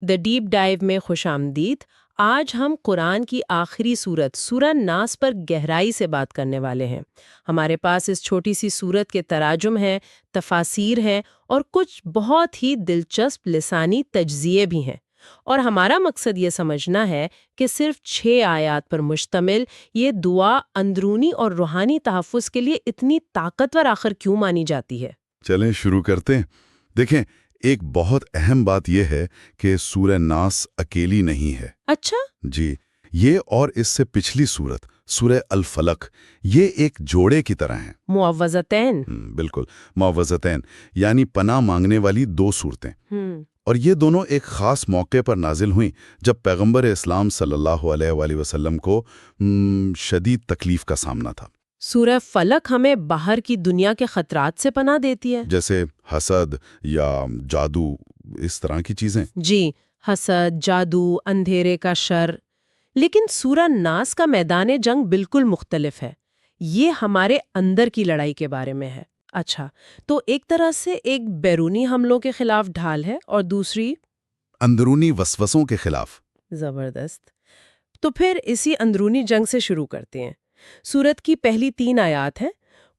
دی deep dive میں خوش آمدید۔ آج ہم قرآن کی آخری سورت سورہ ناس پر گہرائی سے بات کرنے والے ہیں۔ ہمارے پاس اس چھوٹی سی سورت کے تراجم ہیں، تفاسیر ہیں اور کچھ بہت ہی دلچسپ لسانی تجزیے بھی ہیں، اور ہمارا مقصد یہ سمجھنا ہے کہ صرف 6 آیات پر مشتمل یہ دعا اندرونی اور روحانی تحفظ کے لیے اتنی طاقتور آخر کیوں مانی جاتی ہے۔ چلیں شروع کرتے ہیں۔ دیکھیں، ایک بہت اہم بات یہ ہے کہ سورہ ناس اکیلی نہیں ہے۔ اچھا؟ جی، یہ اور اس سے پچھلی سورت سورہ الفلق یہ ایک جوڑے کی طرح ہیں۔ معوذتین۔ بالکل، معوذتین یعنی پناہ مانگنے والی 2 سورتیں۔ اور یہ دونوں ایک خاص موقع پر نازل ہوئیں جب پیغمبر اسلام صلی اللہ علیہ وآلہ وسلم کو شدید تکلیف کا سامنا تھا۔ سورہ فلق ہمیں باہر کی دنیا کے خطرات سے پناہ دیتی ہے، جیسے حسد یا جادو، اس طرح کی چیزیں۔ جی، حسد، جادو، اندھیرے کا شر۔ لیکن سورہ ناس کا میدان جنگ بالکل مختلف ہے۔ یہ ہمارے اندر کی لڑائی کے بارے میں ہے۔ اچھا، تو ایک طرح سے ایک بیرونی حملوں کے خلاف ڈھال ہے اور دوسری اندرونی وسوسوں کے خلاف۔ زبردست۔ تو پھر اسی اندرونی جنگ سے شروع کرتے ہیں۔ سورت کی پہلی 3 آیات ہیں،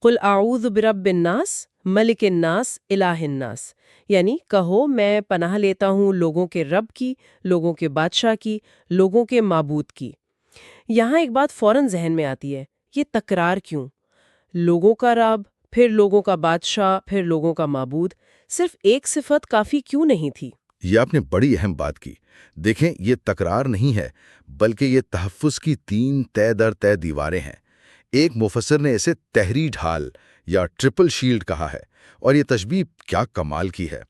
قل اعوذ برب الناس، ملک الناس، الہ الناس، یعنی کہو میں پناہ لیتا ہوں لوگوں کے رب کی، لوگوں کے بادشاہ کی، لوگوں کے معبود کی۔ یہاں ایک بات فوراً ذہن میں آتی ہے، یہ تکرار کیوں؟ لوگوں کا رب، پھر لوگوں کا بادشاہ، پھر لوگوں کا معبود، صرف ایک صفت کافی کیوں نہیں تھی؟ یہ آپ نے بڑی اہم بات کی۔ دیکھیں، یہ تکرار نہیں ہے، بلکہ یہ تحفظ کی 3 طے در طے دیواریں ہیں۔ ایک مفسر نے اسے تہری ڈھال یا ٹرپل شیلڈ کہا ہے، اور یہ تشبیہ کیا کمال کی ہے۔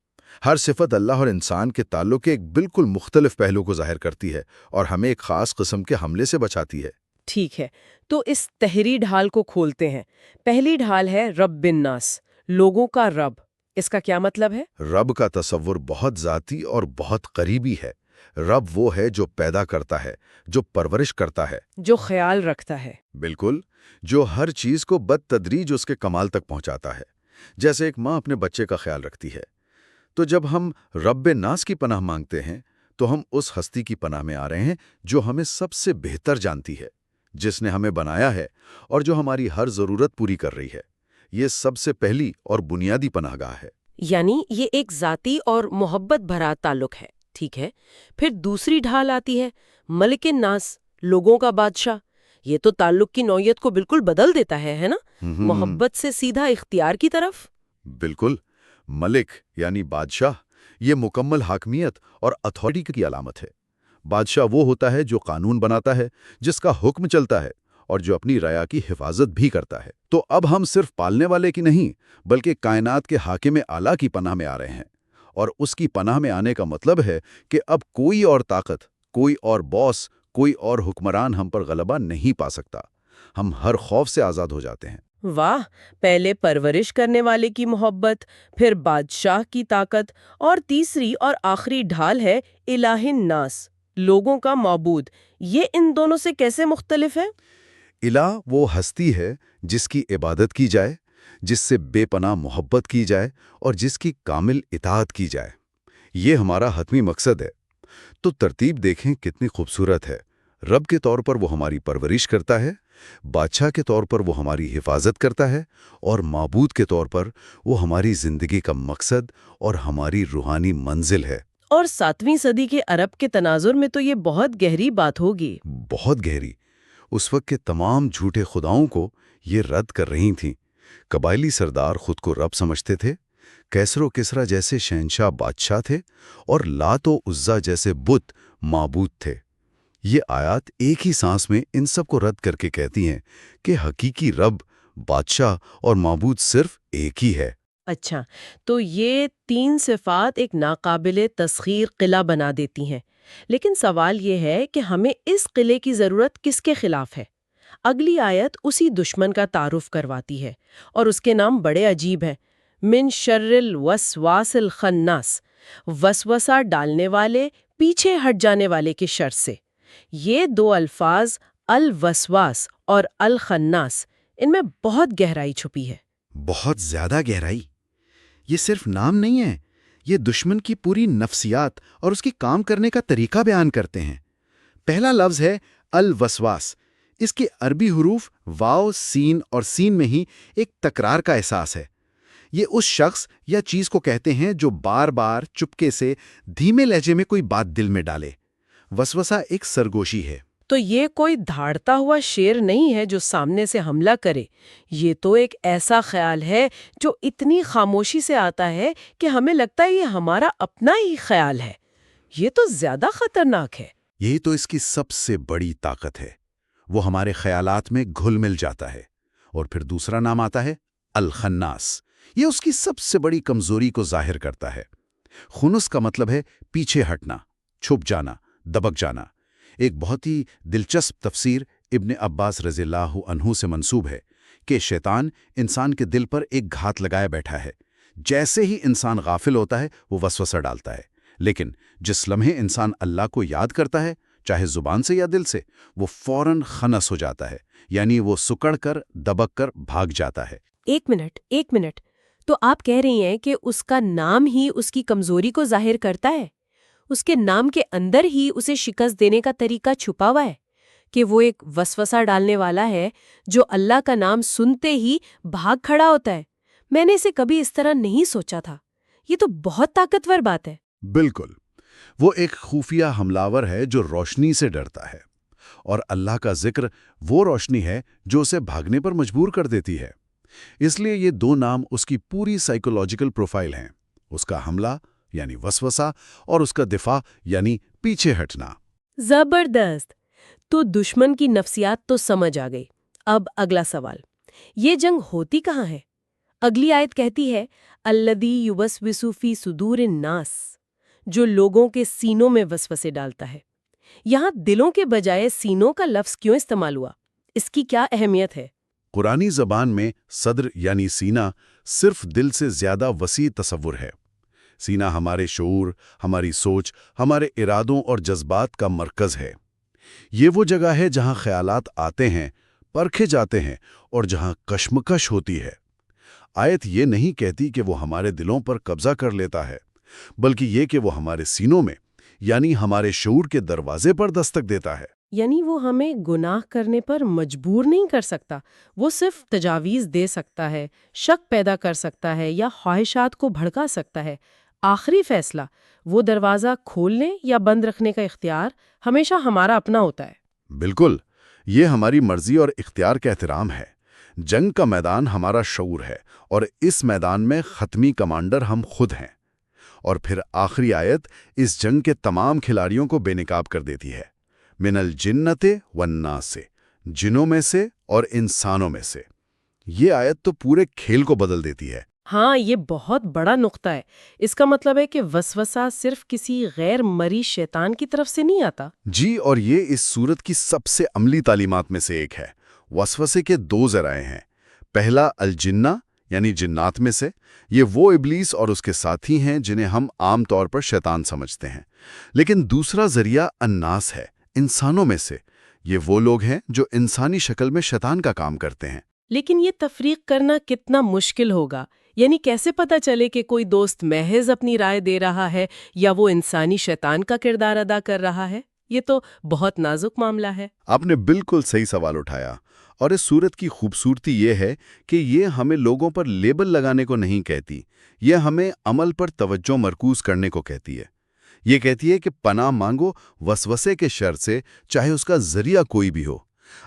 ہر صفت اللہ اور انسان کے تعلق کے ایک بالکل مختلف پہلو کو ظاہر کرتی ہے اور ہمیں ایک خاص قسم کے حملے سے بچاتی ہے۔ ٹھیک ہے، تو اس تہری ڈھال کو کھولتے ہیں۔ پہلی ڈھال ہے رب الناس، لوگوں کا رب۔ اس کا کیا مطلب ہے؟ رب کا تصور بہت ذاتی اور بہت قریبی ہے۔ رب وہ ہے جو پیدا کرتا ہے، جو پرورش کرتا ہے، جو خیال رکھتا ہے۔ بالکل، جو ہر چیز کو بتدریج اس کے کمال تک پہنچاتا ہے، جیسے ایک ماں اپنے بچے کا خیال رکھتی ہے۔ تو جب ہم رب ناس کی پناہ مانگتے ہیں تو ہم اس ہستی کی پناہ میں آ رہے ہیں جو ہمیں سب سے بہتر جانتی ہے، جس نے ہمیں بنایا ہے اور جو ہماری ہر ضرورت پوری کر رہی ہے۔ یہ سب سے پہلی اور بنیادی پناہ گاہ ہے۔ یعنی یہ ایک ذاتی اور محبت بھرا تعلق ہے، ٹھیک ہے۔ پھر دوسری ڈھال آتی ہے ملک الناس، لوگوں کا بادشاہ۔ یہ تو تعلق کی نوعیت کو بالکل بدل دیتا ہے نا؟ محبت سے سیدھا اختیار کی طرف۔ بالکل، ملک یعنی بادشاہ، یہ مکمل حاکمیت اور اتھارٹی کی علامت ہے۔ بادشاہ وہ ہوتا ہے جو قانون بناتا ہے، جس کا حکم چلتا ہے اور جو اپنی رعایا کی حفاظت بھی کرتا ہے۔ تو اب ہم صرف پالنے والے کی نہیں، بلکہ کائنات کے حاکم اعلیٰ کی پناہ میں آ رہے ہیں۔ اور اس کی پناہ میں آنے کا مطلب ہے کہ اب کوئی اور طاقت، کوئی اور باس، کوئی اور حکمران ہم پر غلبہ نہیں پا سکتا۔ ہم ہر خوف سے آزاد ہو جاتے ہیں۔ واہ، پہلے پرورش کرنے والے کی محبت، پھر بادشاہ کی طاقت، اور تیسری اور آخری ڈھال ہے الہ الناس، لوگوں کا معبود۔ یہ ان دونوں سے کیسے مختلف ہے؟ الہ وہ ہستی ہے جس کی عبادت کی جائے، جس سے بے پناہ محبت کی جائے اور جس کی کامل اطاعت کی جائے۔ یہ ہمارا حتمی مقصد ہے۔ تو ترتیب دیکھیں کتنی خوبصورت ہے۔ رب کے طور پر وہ ہماری پرورش کرتا ہے، بادشاہ کے طور پر وہ ہماری حفاظت کرتا ہے، اور معبود کے طور پر وہ ہماری زندگی کا مقصد اور ہماری روحانی منزل ہے۔ اور 7ویں صدی کے عرب کے تناظر میں تو یہ بہت گہری بات ہوگی۔ بہت گہری۔ اس وقت کے تمام جھوٹے خداؤں کو یہ رد کر رہی تھیں۔ قبائلی سردار خود کو رب سمجھتے تھے، کیسر و کسرا جیسے شہنشاہ بادشاہ تھے، اور لات و عزا جیسے بت معبود تھے۔ یہ آیات ایک ہی سانس میں ان سب کو رد کر کے کہتی ہیں کہ حقیقی رب، بادشاہ اور معبود صرف ایک ہی ہے۔ اچھا، تو یہ 3 صفات ایک ناقابل تسخیر قلعہ بنا دیتی ہیں۔ لیکن سوال یہ ہے کہ ہمیں اس قلعے کی ضرورت کس کے خلاف ہے؟ اگلی آیت اسی دشمن کا تعارف کرواتی ہے، اور اس کے نام بڑے عجیب ہیں۔ من شر الوسواس الخناس، وسوسہ ڈالنے والے، پیچھے ہٹ جانے والے کے شر سے۔ یہ 2 الفاظ الوسواس اور الخناس، ان میں بہت گہرائی چھپی ہے۔ بہت زیادہ گہرائی۔ یہ صرف نام نہیں ہے، یہ دشمن کی پوری نفسیات اور اس کی کام کرنے کا طریقہ بیان کرتے ہیں۔ پہلا لفظ ہے الوسواس۔ اس کے عربی حروف واو، سین اور سین میں ہی ایک تکرار کا احساس ہے۔ یہ اس شخص یا چیز کو کہتے ہیں جو بار بار چپکے سے دھیمے لہجے میں کوئی بات دل میں ڈالے۔ وسوسہ ایک سرگوشی ہے۔ تو یہ کوئی دھاڑتا ہوا شیر نہیں ہے جو سامنے سے حملہ کرے، یہ تو ایک ایسا خیال ہے جو اتنی خاموشی سے آتا ہے کہ ہمیں لگتا ہے یہ ہمارا اپنا ہی خیال ہے۔ یہ تو زیادہ خطرناک ہے۔ یہی تو اس کی سب سے بڑی طاقت ہے، وہ ہمارے خیالات میں گھل مل جاتا ہے۔ اور پھر دوسرا نام آتا ہے الخناس۔ یہ اس کی سب سے بڑی کمزوری کو ظاہر کرتا ہے۔ خنس کا مطلب ہے پیچھے ہٹنا، چھپ جانا، دبک جانا۔ ایک بہت ہی دلچسپ تفسیر ابن عباس رضی اللہ عنہ سے منسوب ہے کہ شیطان انسان کے دل پر ایک گھات لگائے بیٹھا ہے۔ جیسے ہی انسان غافل ہوتا ہے وہ وسوسہ ڈالتا ہے، لیکن جس لمحے انسان اللہ کو یاد کرتا ہے، چاہے زبان سے یا دل سے، وہ فوراً خنس ہو جاتا ہے، یعنی وہ سکڑ کر دبک کر بھاگ جاتا ہے۔ ایک منٹ، تو آپ کہہ رہی ہیں کہ اس کا نام ہی اس کی کمزوری کو ظاہر کرتا ہے؟ اس کے نام کے اندر ہی اسے شکست دینے کا طریقہ چھپا ہوا ہے کہ وہ ایک وسوسہ ڈالنے والا ہے جو اللہ کا نام سنتے ہی بھاگ کھڑا ہوتا ہے۔ میں نے اسے کبھی اس طرح نہیں سوچا تھا۔ یہ تو بہت طاقتور بات ہے۔ بالکل، وہ ایک خفیہ حملاور ہے جو روشنی سے ڈرتا ہے، اور اللہ کا ذکر وہ روشنی ہے جو اسے بھاگنے پر مجبور کر دیتی ہے۔ اس لیے یہ دو نام اس کی پوری سائیکولوجیکل پروفائل ہیں، اس کا حملہ یعنی وسوسہ اور اس کا دفاع یعنی پیچھے ہٹنا۔ زبردست! تو دشمن کی نفسیات تو سمجھ آ گئی۔ اب اگلا سوال، یہ جنگ ہوتی کہاں ہے؟ اگلی آیت کہتی ہے الذی یوسوس فی صدور الناس، جو لوگوں کے سینوں میں وسوسے ڈالتا ہے۔ یہاں دلوں کے بجائے سینوں کا لفظ کیوں استعمال ہوا؟ اس کی کیا اہمیت ہے؟ قرآنی زبان میں صدر یعنی سینہ صرف دل سے زیادہ وسیع تصور ہے۔ سینہ ہمارے شعور، ہماری سوچ، ہمارے ارادوں اور جذبات کا مرکز ہے۔ یہ وہ جگہ ہے جہاں خیالات آتے ہیں، پرکھے جاتے ہیں اور جہاں کشمکش ہوتی ہے۔ آیت یہ نہیں کہتی کہ وہ ہمارے دلوں پر قبضہ کر لیتا ہے، بلکہ یہ کہ وہ ہمارے سینوں میں یعنی ہمارے شعور کے دروازے پر دستک دیتا ہے۔ یعنی وہ ہمیں گناہ کرنے پر مجبور نہیں کر سکتا، وہ صرف تجاویز دے سکتا ہے، شک پیدا کر سکتا ہے یا خواہشات کو بھڑکا سکتا ہے۔ آخری فیصلہ، وہ دروازہ کھولنے یا بند رکھنے کا اختیار ہمیشہ ہمارا اپنا ہوتا ہے۔ بالکل، یہ ہماری مرضی اور اختیار کا احترام ہے۔ جنگ کا میدان ہمارا شعور ہے، اور اس میدان میں حتمی کمانڈر ہم خود ہیں۔ اور پھر آخری آیت اس جنگ کے تمام کھلاڑیوں کو بے نقاب کر دیتی ہے، من الجنت والناس، سے، جنوں میں سے اور انسانوں میں سے۔ یہ آیت تو پورے کھیل کو بدل دیتی ہے۔ ہاں، یہ بہت بڑا نقطہ ہے۔ اس کا مطلب ہے کہ وسوسہ صرف کسی غیر مری شیطان کی طرف سے نہیں آتا۔ جی، اور یہ اس سورت کی سب سے عملی تعلیمات میں سے ایک ہے۔ وسوسے کے دو ذرائع ہیں۔ پہلا الجنہ یعنی جنات میں سے، یہ وہ ابلیس اور اس کے ساتھی ہیں جنہیں ہم عام طور پر شیطان سمجھتے ہیں۔ لیکن دوسرا ذریعہ الناس ہے، انسانوں میں سے، یہ وہ لوگ ہیں جو انسانی شکل میں شیطان کا کام کرتے ہیں۔ لیکن یہ تفریق کرنا کتنا مشکل ہوگا؟ یعنی کیسے پتہ چلے کہ کوئی دوست محض اپنی رائے دے رہا ہے یا وہ انسانی شیطان کا کردار ادا کر رہا ہے؟ یہ تو بہت نازک معاملہ ہے۔ آپ نے بالکل صحیح سوال اٹھایا، اور اس سورت کی خوبصورتی یہ ہے کہ یہ ہمیں لوگوں پر لیبل لگانے کو نہیں کہتی، یہ ہمیں عمل پر توجہ مرکوز کرنے کو کہتی ہے۔ یہ کہتی ہے کہ پناہ مانگو وسوسے کے شر سے، چاہے اس کا ذریعہ کوئی بھی ہو۔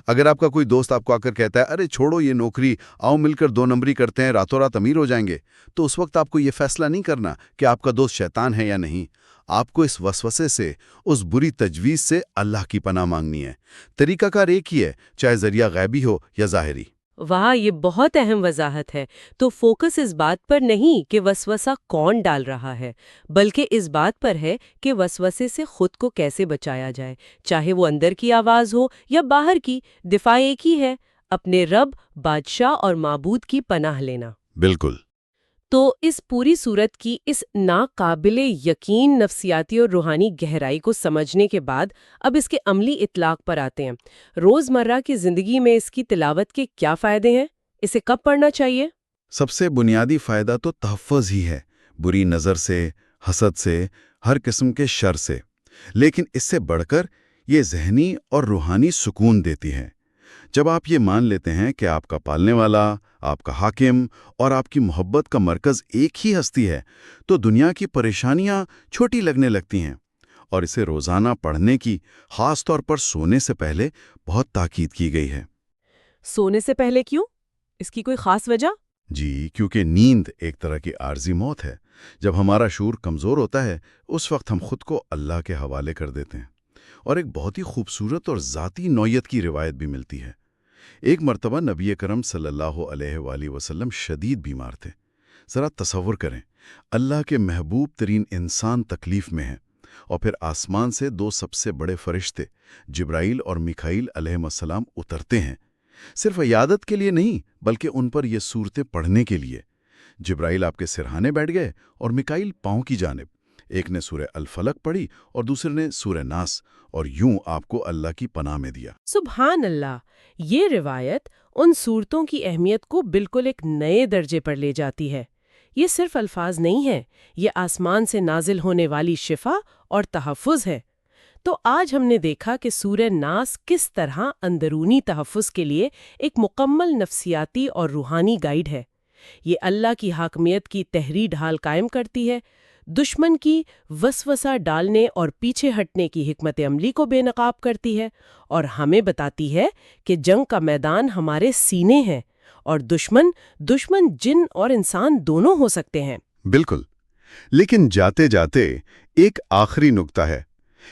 اگر آپ کا کوئی دوست آپ کو آ کر کہتا ہے ارے چھوڑو یہ نوکری، آؤ مل کر 2 نمبری کرتے ہیں، راتوں رات امیر ہو جائیں گے، تو اس وقت آپ کو یہ فیصلہ نہیں کرنا کہ آپ کا دوست شیطان ہے یا نہیں۔ آپ کو اس وسوسے سے، اس بری تجویز سے اللہ کی پناہ مانگنی ہے۔ طریقہ کار ایک ہی ہے، چاہے ذریعہ غیبی ہو یا ظاہری۔ واہ، یہ بہت اہم وضاحت ہے۔ تو فوکس اس بات پر نہیں کہ وسوسہ کون ڈال رہا ہے، بلکہ اس بات پر ہے کہ وسوسے سے خود کو کیسے بچایا جائے، چاہے وہ اندر کی آواز ہو یا باہر کی۔ دفاع ایک ہی ہے، اپنے رب، بادشاہ اور معبود کی پناہ لینا۔ بالکل۔ تو اس پوری صورت کی اس ناقابل یقین نفسیاتی اور روحانی گہرائی کو سمجھنے کے بعد اب اس کے عملی اطلاق پر آتے ہیں۔ روزمرہ کی زندگی میں اس کی تلاوت کے کیا فائدے ہیں؟ اسے کب پڑھنا چاہیے؟ سب سے بنیادی فائدہ تو تحفظ ہی ہے، بری نظر سے، حسد سے، ہر قسم کے شر سے، لیکن اس سے بڑھ کر یہ ذہنی اور روحانی سکون دیتی ہے۔ جب آپ یہ مان لیتے ہیں کہ آپ کا پالنے والا، آپ کا حاکم اور آپ کی محبت کا مرکز ایک ہی ہستی ہے، تو دنیا کی پریشانیاں چھوٹی لگنے لگتی ہیں۔ اور اسے روزانہ پڑھنے کی، خاص طور پر سونے سے پہلے، بہت تاکید کی گئی ہے۔ سونے سے پہلے کیوں؟ اس کی کوئی خاص وجہ؟ جی، کیونکہ نیند ایک طرح کی عارضی موت ہے۔ جب ہمارا شعور کمزور ہوتا ہے، اس وقت ہم خود کو اللہ کے حوالے کر دیتے ہیں۔ اور ایک بہت ہی خوبصورت اور ذاتی نوعیت کی روایت بھی ملتی ہے۔ ایک مرتبہ نبی کرم صلی اللہ علیہ وآلہ وسلم شدید بیمار تھے۔ ذرا تصور کریں، اللہ کے محبوب ترین انسان تکلیف میں ہیں، اور پھر آسمان سے دو سب سے بڑے فرشتے جبرائیل اور میکائیل علیہ السلام اترتے ہیں، صرف عیادت کے لیے نہیں بلکہ ان پر یہ صورتیں پڑھنے کے لیے۔ جبرائیل آپ کے سرہانے بیٹھ گئے اور میکائیل پاؤں کی جانب، ایک نے سورہ الفلق پڑھی اور دوسرے نے سورہ ناس، اور یوں آپ کو اللہ کی پناہ میں دیا۔ سبحان اللہ! یہ روایت ان صورتوں کی اہمیت کو بالکل ایک نئے درجے پر لے جاتی ہے۔ یہ صرف الفاظ نہیں ہیں، یہ آسمان سے نازل ہونے والی شفا اور تحفظ ہے۔ تو آج ہم نے دیکھا کہ سورہ ناس کس طرح اندرونی تحفظ کے لیے ایک مکمل نفسیاتی اور روحانی گائیڈ ہے۔ یہ اللہ کی حاکمیت کی تحریری ڈھال قائم کرتی ہے، دشمن کی وسوسہ ڈالنے اور پیچھے ہٹنے کی حکمت عملی کو بے نقاب کرتی ہے، اور ہمیں بتاتی ہے کہ جنگ کا میدان ہمارے سینے ہیں، اور دشمن جن اور انسان دونوں ہو سکتے ہیں۔ بالکل، لیکن جاتے جاتے ایک آخری نقطہ ہے،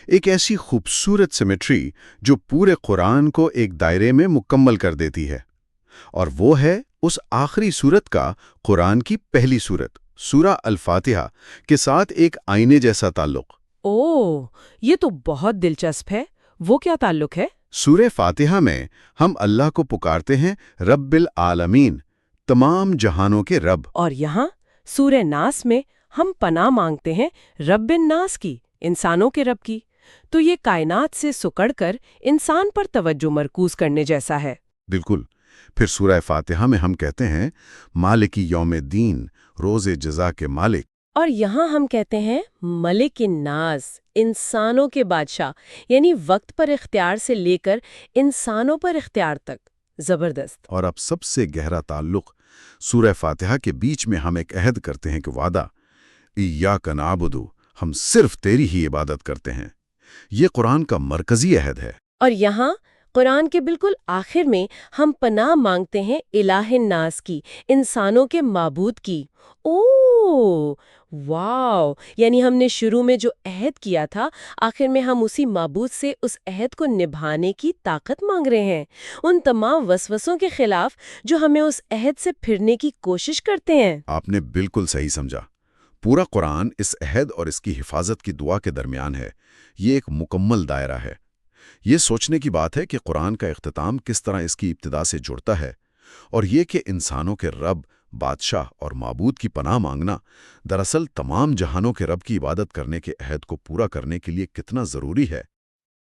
ایک ایسی خوبصورت سیمیٹری جو پورے قرآن کو ایک دائرے میں مکمل کر دیتی ہے، اور وہ ہے اس آخری سورت کا قرآن کی پہلی سورت سورہ الفاتحہ کے ساتھ ایک آئینے جیسا تعلق۔ اوہ، یہ تو بہت دلچسپ ہے۔ وہ کیا تعلق ہے؟ سورہ فاتحہ میں ہم اللہ کو پکارتے ہیں رب العالمین، تمام جہانوں کے رب، اور یہاں سورہ ناس میں ہم پناہ مانگتے ہیں رب الناس کی، انسانوں کے رب کی۔ تو یہ کائنات سے سکڑ کر انسان پر توجہ مرکوز کرنے جیسا ہے۔ بالکل۔ پھر سورہ فاتحہ میں ہم کہتے ہیں مالکی یوم الدین، روز جزا کے مالک، اور یہاں ہم کہتے ہیں ملک الناس، انسانوں کے بادشاہ، یعنی وقت پر اختیار سے لے کر انسانوں پر اختیار تک۔ زبردست۔ اور اب سب سے گہرا تعلق سورہ فاتحہ کے بیچ میں ہم ایک عہد کرتے ہیں کہ وعدہ، ایاک نعبد، ہم صرف تیری ہی عبادت کرتے ہیں۔ یہ قرآن کا مرکزی عہد ہے۔ اور یہاں قرآن کے بالکل آخر میں ہم پناہ مانگتے ہیں الہ الناس کی، انسانوں کے معبود کی۔ اوہ واو! یعنی ہم نے شروع میں جو عہد کیا تھا، آخر میں ہم اسی معبود سے اس عہد کو نبھانے کی طاقت مانگ رہے ہیں، ان تمام وسوسوں کے خلاف جو ہمیں اس عہد سے پھرنے کی کوشش کرتے ہیں۔ آپ نے بالکل صحیح سمجھا۔ پورا قرآن اس عہد اور اس کی حفاظت کی دعا کے درمیان ہے۔ یہ ایک مکمل دائرہ ہے۔ یہ سوچنے کی بات ہے کہ قرآن کا اختتام کس طرح اس کی ابتدا سے جڑتا ہے، اور یہ کہ انسانوں کے رب، بادشاہ اور معبود کی پناہ مانگنا دراصل تمام جہانوں کے رب کی عبادت کرنے کے عہد کو پورا کرنے کے لیے کتنا ضروری ہے۔